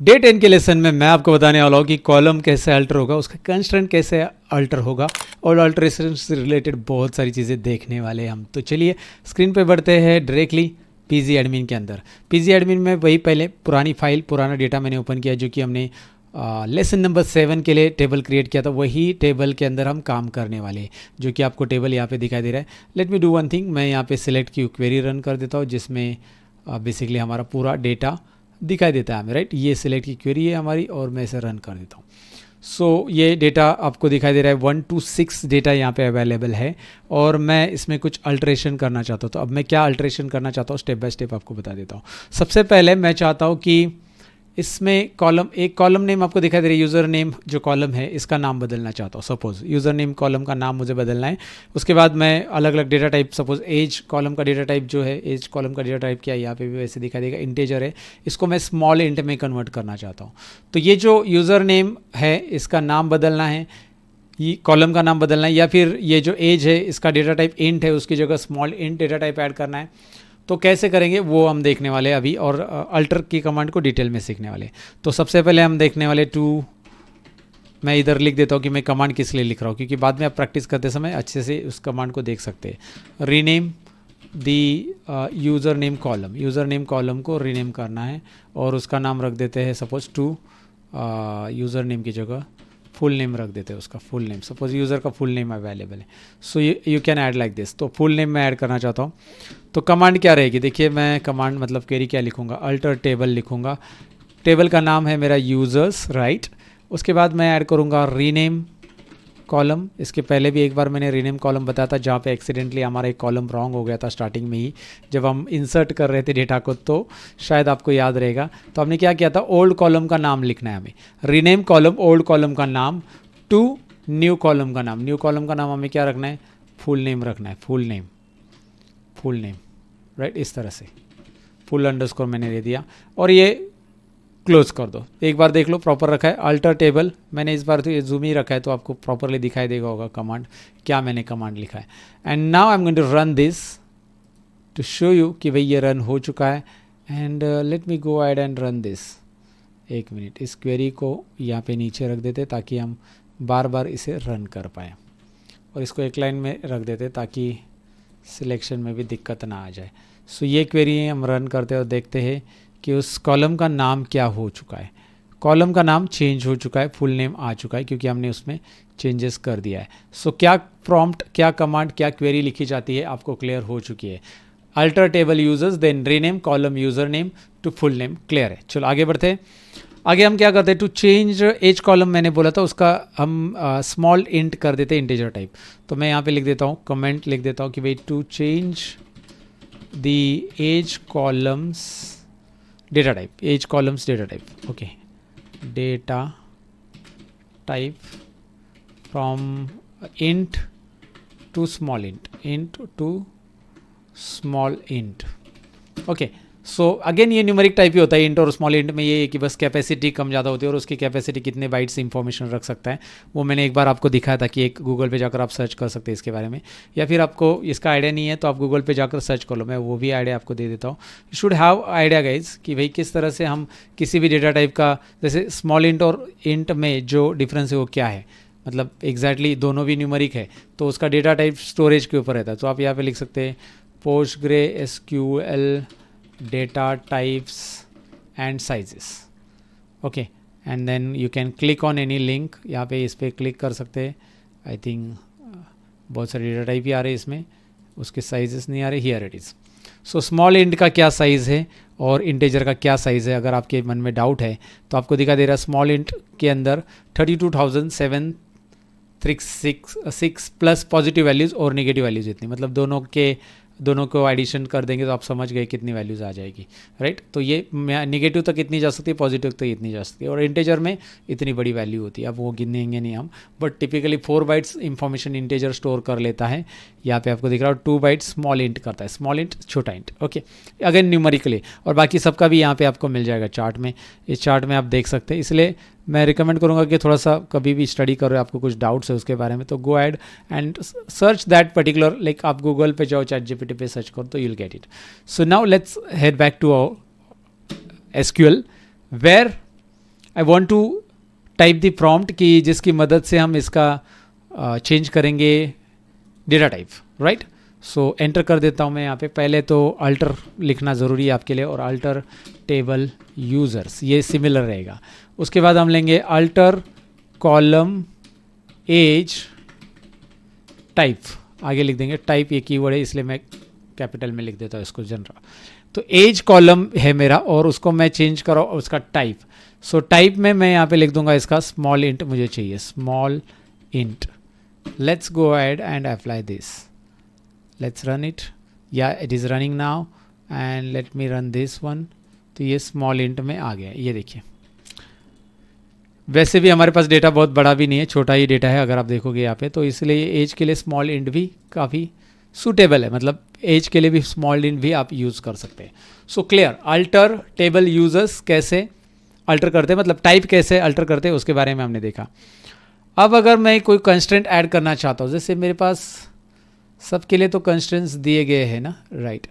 Day 10 के lesson में मैं आपको बताने वाला हूँ कि कॉलम कैसे अल्टर होगा, उसका कंस्ट्रेंट कैसे अल्टर होगा और अल्टरेशन से रिलेटेड बहुत सारी चीज़ें देखने वाले हैं हम। तो चलिए स्क्रीन पे बढ़ते हैं डायरेक्टली पीजी एडमिन के अंदर। पीजी एडमिन में वही पहले पुरानी फाइल, पुराना डेटा मैंने ओपन किया जो कि हमने लेसन नंबर 7 के लिए टेबल क्रिएट किया था। वही टेबल के अंदर हम काम करने वाले हैं, जो कि आपको टेबल यहाँ पे दिखाई दे रहा है। Let me do one thing, मैं यहाँ पे सिलेक्ट की क्वेरी रन कर देता हूँ जिसमें बेसिकली हमारा पूरा डेटा दिखाई देता है हमें, राइट। ये सिलेक्ट की क्वेरी है हमारी और मैं इसे रन कर देता हूँ। सो ये डेटा आपको दिखाई दे रहा है, 1 to 6 डेटा यहाँ पे अवेलेबल है और मैं इसमें कुछ अल्ट्रेशन करना चाहता हूँ। तो अब मैं क्या अल्ट्रेशन करना चाहता हूँ स्टेप बाय स्टेप आपको बता देता हूँ। सबसे पहले मैं चाहता हूँ कि इसमें कॉलम, एक कॉलम नेम आपको दिखाई दे रही है, यूज़र नेम जो कॉलम है इसका नाम बदलना चाहता हूँ। सपोज यूज़र नेम कॉलम का नाम मुझे बदलना है। उसके बाद मैं अलग अलग data type, suppose age column का डेटा टाइप जो है, एज कॉलम का डेटा टाइप क्या है, यहाँ पे भी वैसे दिखाई देगा, इंटेजर है। इसको मैं स्मॉल इंट में कन्वर्ट करना चाहता हूँ। तो ये जो यूज़र नेम है इसका नाम बदलना है, ये कॉलम का नाम बदलना है, या फिर ये जो एज है इसका डेटा टाइप इंट है, उसकी जगह small int data type add करना है। तो कैसे करेंगे वो हम देखने वाले हैं अभी, और अल्टर की कमांड को डिटेल में सीखने वाले। तो सबसे पहले हम देखने वाले मैं इधर लिख देता हूँ कि मैं कमांड किस लिए लिख रहा हूँ, क्योंकि बाद में आप प्रैक्टिस करते समय अच्छे से उस कमांड को देख सकते हैं। Rename the user name column, user name column को रीनेम करना है और उसका नाम रख देते हैं सपोज यूज़र नेम की जगह फुल नेम रख देते हैं, उसका फुल नेम। सपोज यूज़र का फुल नेम अवेलेबल है, so you can add like this. तो फुल नेम मैं ऐड करना चाहता हूँ। तो कमांड क्या रहेगी, देखिए मैं कमांड मतलब क्वेरी क्या लिखूँगा, अल्टर टेबल लिखूँगा। टेबल का नाम है मेरा यूज़र्स, राइट। उसके बाद मैं ऐड करूँगा रीनेम कॉलम। इसके पहले भी एक बार मैंने रीनेम कॉलम बताया था, जहाँ पे एक्सीडेंटली हमारा एक कॉलम रॉन्ग हो गया था स्टार्टिंग में ही जब हम इंसर्ट कर रहे थे डेटा को, तो शायद आपको याद रहेगा। तो हमने क्या किया था, ओल्ड कॉलम का नाम लिखना है हमें, रीनेम कॉलम ओल्ड कॉलम का नाम टू न्यू कॉलम का नाम। न्यू कॉलम का नाम हमें क्या रखना है, फुल नेम रखना है, फुल नेम, राइट। इस तरह से फुल अंडरस्कोर मैंने दे दिया और ये क्लोज कर दो। एक बार देख लो प्रॉपर रखा है। अल्टर टेबल मैंने इस बार तो ये जूम ही रखा है तो आपको प्रॉपरली दिखाई देगा होगा कमांड, क्या मैंने कमांड लिखा है। And now I am going to run this to show you कि भाई ये रन हो चुका है। And let me go ahead and run this. एक मिनट, इस क्वेरी को यहाँ पे नीचे रख देते ताकि हम बार बार इसे रन कर पाएँ, और इसको एक लाइन में रख देते ताकि सिलेक्शन में भी दिक्कत ना आ जाए। सो ये क्वेरी हम रन करते और देखते हैं कि उस कॉलम का नाम क्या हो चुका है। कॉलम का नाम चेंज हो चुका है, फुल नेम आ चुका है क्योंकि हमने उसमें चेंजेस कर दिया है। सो क्या प्रॉम्प्ट, क्या कमांड, क्या क्वेरी लिखी जाती है आपको क्लियर हो चुकी है। Alter table users then rename column user name to full name, clear है। चलो आगे बढ़ते हैं। आगे हम क्या करते हैं, टू चेंज एज कॉलम मैंने बोला था उसका हम स्मॉल इंट कर देते हैं, इंटीजर टाइप। तो मैं यहाँ पे लिख देता हूँ, कमेंट लिख देता हूँ कि भाई to change the age columns data type, age columns data type, okay, data type from int to small int to small int, okay. So again ये न्यूमेरिक टाइप ही होता है इंट और स्मॉल इंट में, ये है कि बस कैपेसिटी कम ज़्यादा होती है और उसकी कैपेसिटी कितने बाइट्स इंफॉर्मेशन रख सकता है वो मैंने एक बार आपको दिखाया था कि एक गूगल पे जाकर आप सर्च कर सकते हैं इसके बारे में, या फिर आपको इसका आइडिया नहीं है तो आप गूगल पे जाकर सर्च कर लो, मैं वो भी आइडिया आपको दे देता हूँ। You should have idea guys कि भाई किस तरह से हम किसी भी डेटा टाइप का, जैसे स्मॉल इंट और इंट में जो डिफरेंस है वो क्या है, मतलब एग्जैक्टली दोनों भी न्यूमेरिक है तो उसका डेटा टाइप स्टोरेज के ऊपर रहता है। तो आप यहाँ पे लिख सकते हैं PostgreSQL data types and sizes, okay, and then you can click on any link। यहाँ पे इस पर क्लिक कर सकते हैं। आई थिंक बहुत सारे डेटा टाइप ही आ रहे हैं इसमें, उसके साइजेस नहीं आ रहे। Here it is. So small int का क्या साइज़ है और इंटीजर का क्या साइज़ है, अगर आपके मन में डाउट है तो आपको दिखा दे रहा है स्मॉल इंट के अंदर 32,736 प्लस पॉजिटिव वैल्यूज़ और नेगेटिव वैल्यूज़ इतनी, मतलब दोनों को एडिशन कर देंगे तो आप समझ गए कितनी वैल्यूज़ आ जाएगी, राइट। तो ये नेगेटिव तक इतनी जा सकती है, पॉजिटिव तक इतनी जा सकती है, और इंटीजर में इतनी बड़ी वैल्यू होती है। अब वो गिनेंगे नहीं हम, but typically 4 bytes information integer store कर लेता है। यहाँ पे आपको दिख रहा है 2 बाइट्स स्मॉल इंट करता है, स्मॉल इंट छोटा इंट, ओके, अगेन न्यूमेरिकली। और बाकी सबका भी यहाँ पे आपको मिल जाएगा चार्ट में, इस चार्ट में आप देख सकते हैं। इसलिए मैं रिकमेंड करूँगा कि थोड़ा सा कभी भी स्टडी कर रहे हो, आपको कुछ डाउट्स है उसके बारे में, तो go add and search that particular, like आप गूगल पे जाओ, ChatGPT पे सर्च करो तो you'll get it. So now let's head back to SQL, where I want to type the prompt कि जिसकी मदद से हम इसका चेंज करेंगे data type, right. So enter कर देता हूँ मैं यहाँ पे। पहले तो अल्टर लिखना ज़रूरी है आपके लिए, और अल्टर टेबल यूज़र्स, ये सिमिलर रहेगा। उसके बाद हम लेंगे अल्टर कॉलम एज टाइप, आगे लिख देंगे टाइप, ये कीवर्ड है इसलिए मैं कैपिटल में लिख देता हूँ इसको जनरल। तो एज कॉलम है मेरा और उसको मैं चेंज करो उसका टाइप। सो टाइप में मैं यहाँ पे लिख दूंगा इसका स्मॉल इंट मुझे चाहिए, small int. Let's go ahead and apply this, let's run it, या it is running now and let me run this one. तो ये स्मॉल इंट में आ गया, ये देखिए। वैसे भी हमारे पास डेटा बहुत बड़ा भी नहीं है, छोटा ही डेटा है अगर आप देखोगे यहाँ पे, तो इसलिए एज के लिए स्मॉल इंट भी काफ़ी सूटेबल है, मतलब एज के लिए भी स्मॉल इंट भी आप यूज़ कर सकते हैं। So clear, alter table users कैसे अल्टर करते हैं, मतलब टाइप कैसे अल्टर करते हैं, उसके बारे में हमने देखा। अब अगर मैं कोई कंस्ट्रेंट ऐड करना चाहता हूँ, जैसे मेरे पास सबके लिए तो कंस्ट्रेंट्स दिए गए हैं ना, राइट।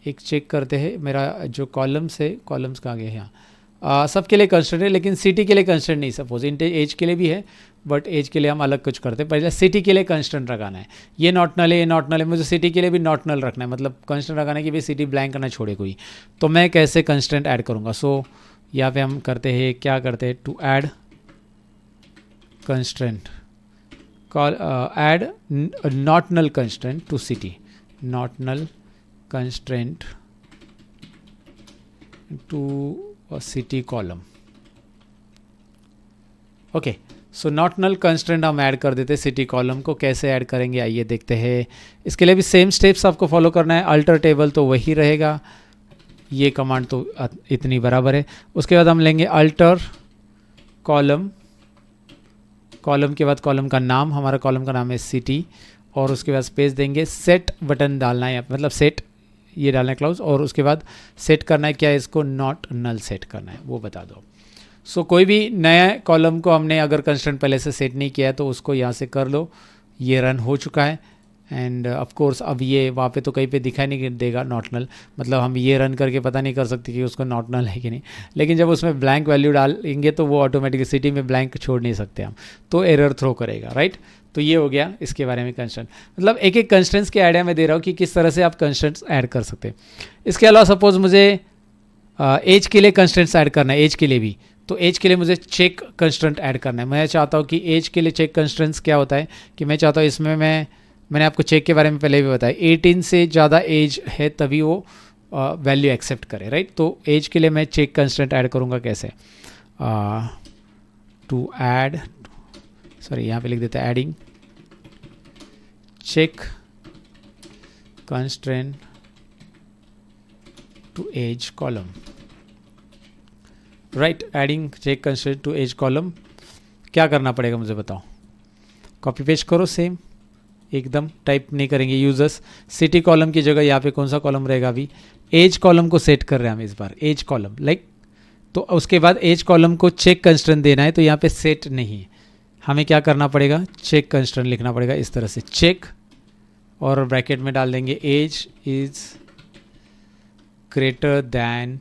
एक चेक करते हैं, मेरा जो कॉलम्स है, कॉलम्स कहाँ गए यहाँ, सबके लिए कंस्ट्रेंट है, लेकिन सिटी के लिए कंस्ट्रेंट नहीं। सपोज एज के लिए भी है, बट एज के लिए हम अलग कुछ करते हैं। पहले सिटी के लिए कंस्ट्रेंट लगाना है, ये नॉट नल है, ये नॉट नल है, मुझे सिटी के लिए भी नॉट नल रखना है, मतलब कंस्ट्रेंट लगाना है कि भाई सिटी ब्लैंक ना छोड़े कोई। तो मैं कैसे कंस्ट्रेंट ऐड करूँगा? सो यहाँ पे हम करते हैं, क्या करते हैं, to add constraint, call add not null constraint to city, not null constraint to city column. Okay, so not null constraint हम ऐड कर देते सिटी कॉलम को। कैसे ऐड करेंगे आइए देखते हैं। इसके लिए भी सेम स्टेप्स आपको फॉलो करना है। अल्टर टेबल तो वही रहेगा, ये कमांड तो इतनी बराबर है। उसके बाद हम लेंगे अल्टर कॉलम, कॉलम के बाद कॉलम का नाम, हमारा कॉलम का नाम है सिटी, और उसके बाद स्पेस देंगे। सेट बटन डालना है, मतलब सेट ये डालना है क्लाउज, और उसके बाद सेट करना है क्या है, इसको नॉट नल सेट करना है, वो बता दो। सो कोई भी नया कॉलम को हमने अगर कंस्ट्रेंट पहले से सेट नहीं किया है तो उसको यहाँ से कर लो। ये रन हो चुका है एंड ऑफ कोर्स अब ये वहाँ पे तो कहीं पे दिखाई नहीं देगा नॉट नल, मतलब हम ये रन करके पता नहीं कर सकते कि उसको नॉट नल है कि नहीं, लेकिन जब उसमें ब्लैंक वैल्यू डालेंगे तो वो ऑटोमेटिकली सिटी में ब्लैंक छोड़ नहीं सकते हम, तो एरर थ्रो करेगा, राइट। तो ये हो गया इसके बारे में कंस्ट्रेंट, मतलब एक एक कंस्ट्रेंट्स के आइडिया मैं दे रहा हूँ कि किस तरह से आप कंस्ट्रेंट्स ऐड कर सकते हैं। इसके अलावा सपोज मुझे एज के लिए कंस्ट्रेंट्स ऐड करना है, एज के लिए भी, तो एज के लिए मुझे चेक कंस्ट्रेंट ऐड करना है। मैं चाहता हूँ कि एज के लिए चेक कंस्ट्रेंट्स क्या होता है कि मैं चाहता हूँ इसमें मैंने आपको चेक के बारे में पहले भी बताया, 18 से ज़्यादा एज है तभी वो वैल्यू एक्सेप्ट करे, राइट। तो एज के लिए मैं चेक कंस्ट्रेंट ऐड करूँगा कैसे, टू ऐड, सॉरी यहाँ पे लिख देता है adding check constraint to age column, right. Adding check constraint to age column, क्या करना पड़ेगा मुझे बताओ, कॉपी पेस्ट करो, सेम एकदम, टाइप नहीं करेंगे यूजर्स। सिटी कॉलम की जगह यहाँ पे कौन सा कॉलम रहेगा, अभी एज कॉलम को सेट कर रहे हैं हम इस बार, एज कॉलम लाइक। तो उसके बाद एज कॉलम को चेक कंस्ट्रेंट देना है, तो यहाँ पे सेट नहीं, हमें क्या करना पड़ेगा, चेक कंस्ट्रेंट लिखना पड़ेगा इस तरह से, चेक, और ब्रैकेट में डाल देंगे age is greater than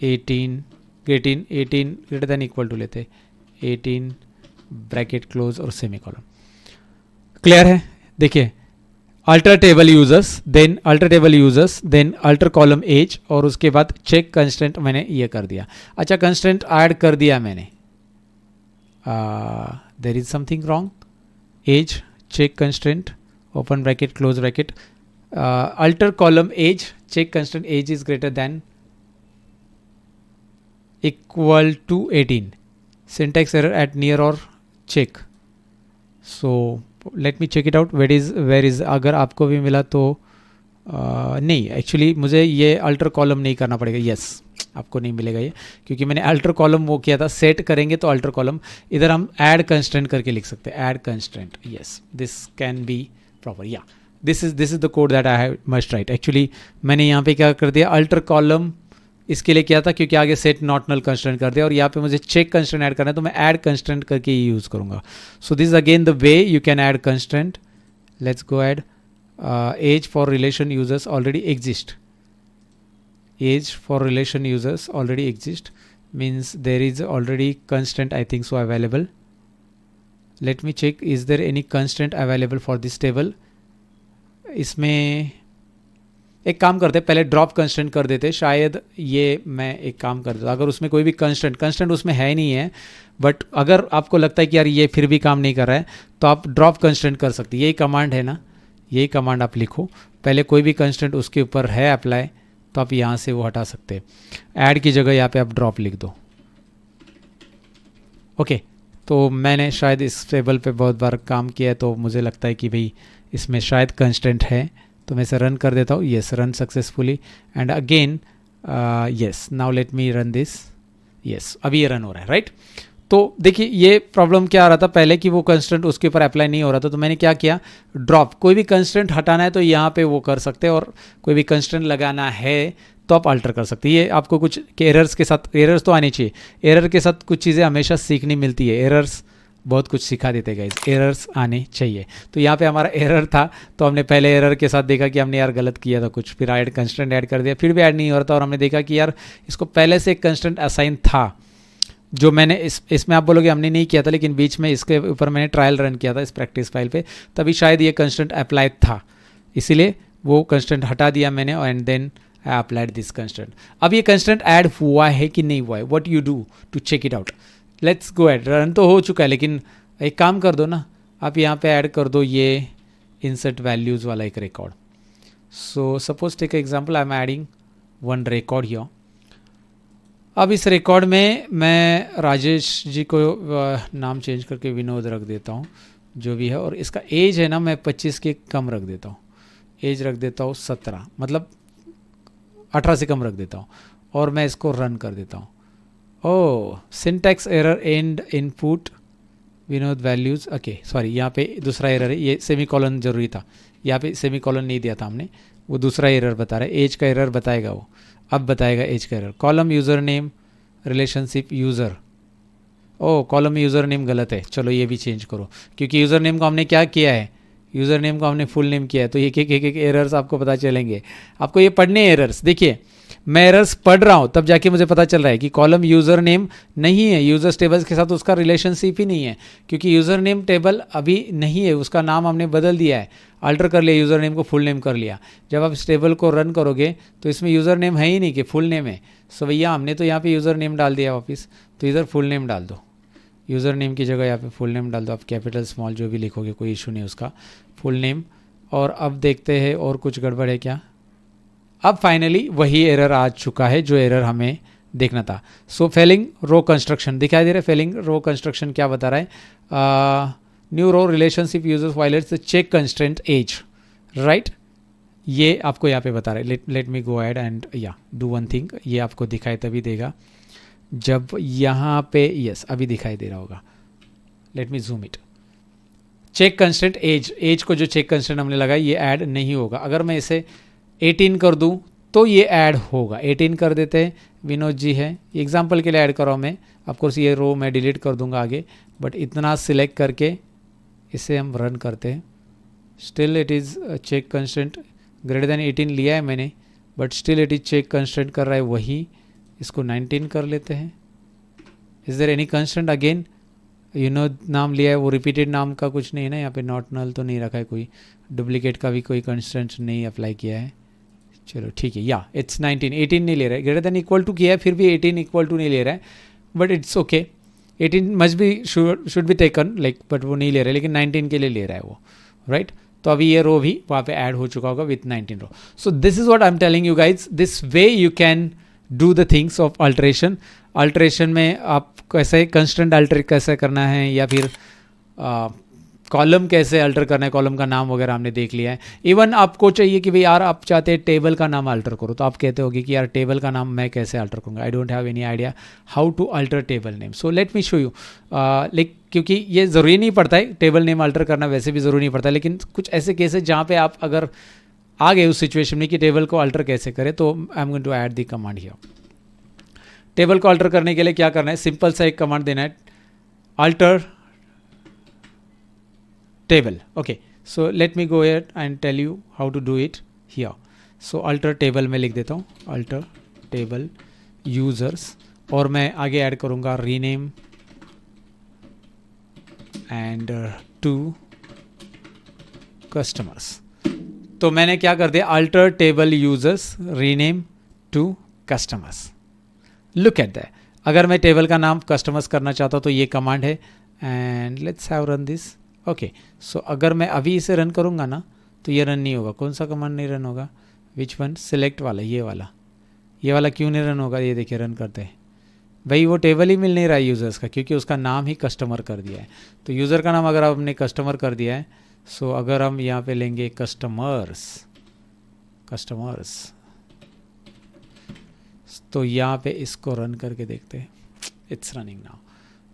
18 greater than equal to लेते 18 ब्रैकेट क्लोज और सेमी कॉलम। क्लियर है? देखिए, alter table users, then alter column age, और उसके बाद चेक कंस्ट्रेंट मैंने ये कर दिया। अच्छा, कंस्ट्रेंट ऐड कर दिया मैंने, there is something wrong, age check constraint open bracket close bracket, alter column age check constraint age is greater than equal to 18, syntax error at near or check. So let me check it out, where is अगर आपको भी मिला तो नहीं, actually मुझे ये alter column नहीं करना पड़ेगा, यस आपको नहीं मिलेगा ये, क्योंकि मैंने अल्टर कॉलम वो किया था, सेट करेंगे तो अल्टर कॉलम, इधर हम ऐड कंस्ट्रेंट करके लिख सकते हैं, add constraint, yes this can be proper, या this is the code that I have must write. Actually मैंने यहाँ पे क्या कर दिया, अल्टर कॉलम इसके लिए किया था क्योंकि आगे सेट नॉट नल कंस्ट्रेंट कर दिया, और यहाँ पे मुझे चेक कंस्ट्रेंट ऐड करना है तो मैं ऐड कंस्ट्रेंट करके ही यूज़ करूँगा। So this again the way you can add constraint. Let's go add age for relation users already exist, age for relation users already exist, means there is already constraint I think so available. Let me check, is there any constraint available for this table? इसमें एक काम करते, पहले drop constant कर देते, शायद ये मैं एक काम कर देता, अगर उसमें कोई भी कंस्टेंट उसमें है नहीं है, बट अगर आपको लगता है कि यार ये फिर भी काम नहीं कर रहा है तो आप ड्रॉप कंस्टेंट कर सकते, यही कमांड है ना, यही कमांड आप लिखो, पहले कोई भी कंस्टेंट उसके ऊपर है अप्लाई तो आप यहाँ से वो हटा सकते हैं, ऐड की जगह यहाँ पे आप ड्रॉप लिख दो। ओके, तो मैंने शायद इस टेबल पे बहुत बार काम किया है तो मुझे लगता है कि भाई इसमें शायद कंस्टेंट है, तो मैं इसे रन कर देता हूँ। Yes, run successfully and again yes, now let me run this. Yes, अभी ये रन हो रहा है, राइट। तो देखिए ये प्रॉब्लम क्या आ रहा था पहले कि वो कंस्टेंट उसके ऊपर अप्लाई नहीं हो रहा था, तो मैंने क्या किया, ड्रॉप, कोई भी कंस्टेंट हटाना है तो यहाँ पे वो कर सकते हैं, और कोई भी कंस्टेंट लगाना है तो आप अल्टर कर सकते हैं। ये आपको कुछ एरर्स के साथ, एरर्स तो आनी चाहिए, एरर के साथ कुछ चीज़ें हमेशा सीखनी मिलती है, एरर्स बहुत कुछ सिखा देते गाइस, एरर्स आने चाहिए। तो यहाँ पे हमारा एरर था, तो हमने पहले एरर के साथ देखा कि हमने यार गलत किया था कुछ, फिर ऐड कंस्टेंट ऐड कर दिया, फिर भी ऐड नहीं हो रहा था, और हमने देखा कि यार इसको पहले से एक कंस्टेंट असाइन था जो मैंने इसमें आप बोलोगे हमने नहीं किया था, लेकिन बीच में इसके ऊपर मैंने ट्रायल रन किया था इस प्रैक्टिस फाइल पे, तभी शायद ये कंस्टेंट अप्लाइड था, इसीलिए वो कंस्टेंट हटा दिया मैंने and then I applied this constant. अब ये कंस्टेंट ऐड हुआ है कि नहीं हुआ है, what you do to check it out, let's go add, run तो हो चुका है, लेकिन एक काम कर दो ना, आप यहाँ पे ऐड कर दो ये इंसर्ट वैल्यूज़ वाला एक record. So suppose take example, I am adding one record here. अब इस रिकॉर्ड में मैं राजेश जी को नाम चेंज करके विनोद रख देता हूँ, जो भी है, और इसका एज है ना मैं 25 के कम रख देता हूँ, एज रख देता हूँ 17, मतलब 18 से कम रख देता हूँ, और मैं इसको रन कर देता हूँ। Oh, syntax error end input विनोद वैल्यूज़, ओके सॉरी, यहाँ पे दूसरा एरर है, ये सेमीकोलन जरूरी था, यहाँ पे सेमीकोलन नहीं दिया था हमने, वो दूसरा एरर बता रहा है, एज का एरर बताएगा वो, अब बताएगा एज का error. Column user name relationship user, ओ कॉलम में यूज़र नेम गलत है, चलो ये भी चेंज करो, क्योंकि यूज़र नेम को हमने क्या किया है, यूज़र नेम को हमने फुल नेम किया है, तो एक एक एरर्स आपको पता चलेंगे, आपको ये पढ़ने एरर्स। देखिए मैं एरर्स पढ़ रहा हूँ तब जाके मुझे पता चल रहा है कि कॉलम यूज़र नेम नहीं है, यूज़र्स टेबल्स के साथ उसका रिलेशनशिप ही नहीं है, क्योंकि यूज़र नेम टेबल अभी नहीं है, उसका नाम हमने बदल दिया है, अल्टर कर लिया, यूज़र नेम को फुल नेम कर लिया। जब आप इस टेबल को रन करोगे तो इसमें यूज़र नेम है ही नहीं कि फुल नेम है, सो भैया हमने तो यहाँ पे यूज़र नेम डाल दिया वापस, तो इधर फुल नेम डाल दो, यूज़र नेम की जगह यहाँ पे फुल नेम डाल दो, आप कैपिटल स्मॉल जो भी लिखोगे कोई इशू नहीं उसका, फुल नेम। और अब देखते हैं और कुछ गड़बड़ है क्या, अब फाइनली वही एरर आ चुका है जो एरर हमें देखना था। सो फेलिंग रो कंस्ट्रक्शन दिखाई दे रहा है, फेलिंग रो कंस्ट्रक्शन क्या बता रहा है, new row relationship users violates the check constraint age, right, ये आपको यहाँ पे बता रहा है। Let me go ahead and या डू वन थिंग, ये आपको दिखाई तभी देगा जब यहाँ पे, यस अभी दिखाई दे रहा होगा, let me zoom it, check constraint age, age को जो चेक कंस्ट्रेंट हमने लगाई ये ऐड नहीं होगा। अगर मैं इसे 18 कर दूं तो ये ऐड होगा, 18 कर देते हैं, विनोद जी है, एग्जाम्पल के लिए ऐड कर रहा हूँ मैं, ऑफकोर्स ये रो मैं डिलीट कर दूंगा आगे, बट इतना सिलेक्ट करके इसे हम रन करते हैं, still it is check constant greater than 18 लिया है मैंने, but still it is check constant कर रहा है वही, इसको 19 कर लेते हैं। Is there any constant, again Vinod नाम लिया है, वो रिपीटेड नाम का कुछ नहीं है ना, यहाँ पे नॉट नल तो नहीं रखा है, कोई डुप्लीकेट का भी कोई कंस्टेंट नहीं अप्लाई किया है, चलो ठीक है, या इट्स 19, 18 नहीं ले रहा है, ग्रेटर देन इक्वल टू किया है फिर भी 18 इक्वल टू नहीं ले रहा है, but it's okay, 18 must be should be taken like, but वो नहीं ले रहा है, लेकिन 19 के लिए ले रहा है वो, राइट। तो अभी ये रो भी वहाँ पे ऐड हो चुका होगा with 19 row. So this is what I am telling you guys, this way you can do the things of alteration. Alteration में आप कैसे कंस्टेंट अल्टर कैसे करना है, या फिर कॉलम कैसे अल्टर करना है, कॉलम का नाम वगैरह हमने देख लिया है। इवन आपको चाहिए कि भाई यार आप चाहते हैं टेबल का नाम अल्टर करो, तो आप कहते होगे कि यार टेबल का नाम मैं कैसे अल्टर करूँगा, I don't have any idea how to alter table name, so let me show you. Like क्योंकि ये ज़रूरी नहीं पड़ता है टेबल नेम अल्टर करना, वैसे भी ज़रूरी नहीं पड़ता, लेकिन कुछ ऐसे केस है जहाँ पे आप अगर आ गए उस सिचुएशन में कि टेबल को अल्टर कैसे करें, तो I am going to add the command here. Table को अल्टर करने के लिए क्या करना है, सिंपल सा एक कमांड देना है, alter table. Okay, so let me go ahead and tell you how to do it here. So alter table में लिख देता हूँ, alter table users, और मैं आगे ऐड करूँगा रीनेम एंड टू कस्टमर्स। तो मैंने क्या कर दिया, alter table users rename to customers. Look at that. अगर मैं टेबल का नाम कस्टमर्स करना चाहता हूँ तो ये कमांड है and let's have run this. Okay, so अगर मैं अभी इसे रन करूँगा ना तो ये रन नहीं होगा। कौन सा कमांड नहीं रन होगा? Which one? सिलेक्ट वाला, ये वाला क्यों नहीं रन होगा? ये देखिए रन करते हैं भाई, वो टेबल ही मिल नहीं रहा है यूज़र्स का, क्योंकि उसका नाम ही कस्टमर कर दिया है। तो यूज़र का नाम अगर आपने कस्टमर कर दिया है, सो अगर हम यहाँ पे लेंगे कस्टमर्स, तो यहाँ पे इसको रन करके देखते हैं। It's running now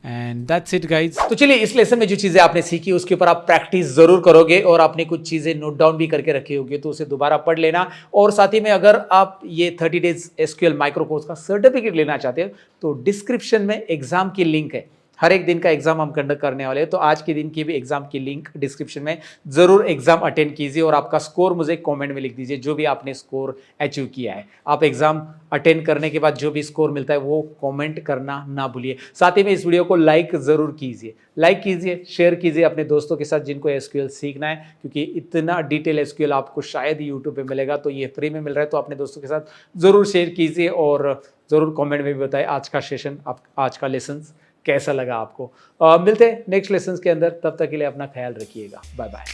and that's it guys. तो चलिए, इस लेसन में जो चीज़ें आपने सीखी उसके ऊपर आप प्रैक्टिस ज़रूर करोगे और आपने कुछ चीज़ें नोट डाउन भी करके रखी होगी, तो उसे दोबारा पढ़ लेना। और साथ ही में अगर आप ये 30 डेज एसक्यूएल माइक्रो कोर्स का सर्टिफिकेट लेना चाहते हो तो डिस्क्रिप्शन में एग्जाम की लिंक है। हर एक दिन का एग्जाम हम कंडक्ट करने वाले हैं, तो आज के दिन की भी एग्जाम की लिंक डिस्क्रिप्शन में, जरूर एग्जाम अटेंड कीजिए और आपका स्कोर मुझे कमेंट में लिख दीजिए, जो भी आपने स्कोर अचीव किया है। आप एग्जाम अटेंड करने के बाद जो भी स्कोर मिलता है वो कमेंट करना ना भूलिए। साथ ही में इस वीडियो को लाइक जरूर कीजिए, शेयर कीजिए अपने दोस्तों के साथ जिनको एसक्यूएल सीखना है, क्योंकि इतना डिटेल एसक्यूएल आपको शायद यूट्यूब पे मिलेगा, तो ये फ्री में मिल रहा है। तो अपने दोस्तों के साथ जरूर शेयर कीजिए और जरूर कमेंट में भी बताएं आज का सेशन, आज का लेसन कैसा लगा आपको। मिलते हैं नेक्स्ट लेसन के अंदर, तब तक के लिए अपना ख्याल रखिएगा। Bye bye.